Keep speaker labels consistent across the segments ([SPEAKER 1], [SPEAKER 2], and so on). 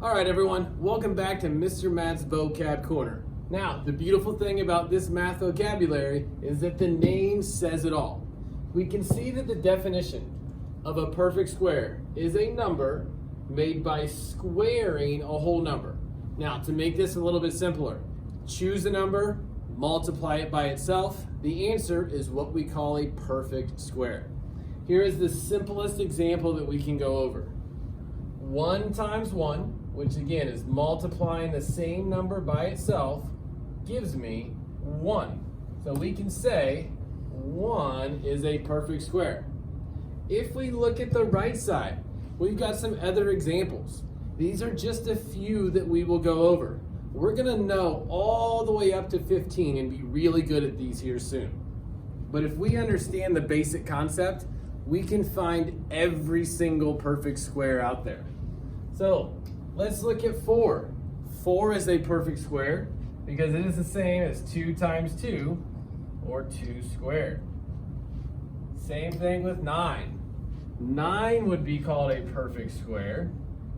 [SPEAKER 1] All right, everyone, welcome back to Mr. Matt's Vocab Corner. Now, the beautiful thing about this math vocabulary is that the name says it all. We can see that the definition of a perfect square is a number made by squaring a whole number. Now, to make this a little bit simpler, choose a number, multiply it by itself. The answer is what we call a perfect square. Here is the simplest example that we can go over. 1 times 1, which again is multiplying the same number by itself, gives me 1. So we can say 1 is a perfect square. If we look at the right side, we've got some other examples. These are just a few that we will go over. We're gonna know all the way up to 15 and be really good at these here soon. But if we understand the basic concept, we can find every single perfect square out there. So let's look at 4. 4 is a perfect square because it is the same as 2 times 2, or 2 squared. Same thing with 9. 9 would be called a perfect square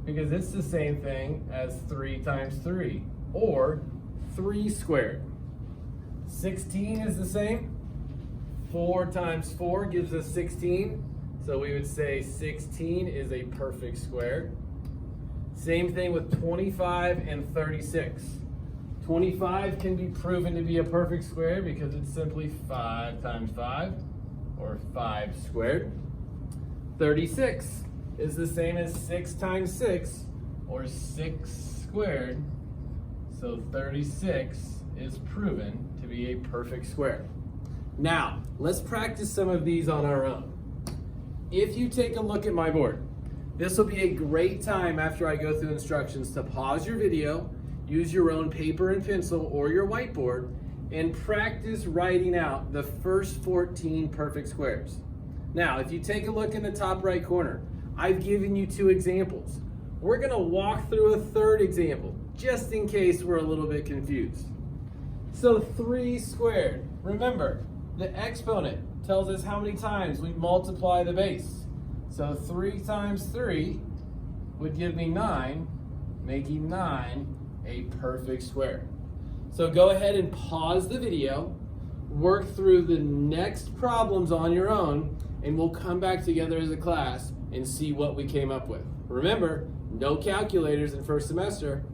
[SPEAKER 1] because it's the same thing as 3 times 3, or 3 squared. 16 is the same. 4 times 4 gives us 16, so we would say 16 is a perfect square. Same thing with 25 and 36. 25 can be proven to be a perfect square because it's simply 5 times 5, or 5 squared. 36 is the same as 6 times 6, or 6 squared. So 36 is proven to be a perfect square. Now, let's practice some of these on our own. If you take a look at my board, this will be a great time after I go through instructions to pause your video, use your own paper and pencil or your whiteboard, and practice writing out the first 14 perfect squares. Now, if you take a look in the top right corner, I've given you 2 examples. We're gonna walk through a 3rd example, just in case we're a little bit confused. So 3 squared, remember, the exponent tells us how many times we multiply the base. So 3 times 3 would give me 9, making 9 a perfect square. So go ahead and pause the video, work through the next problems on your own, and we'll come back together as a class and see what we came up with. Remember, no calculators in first semester.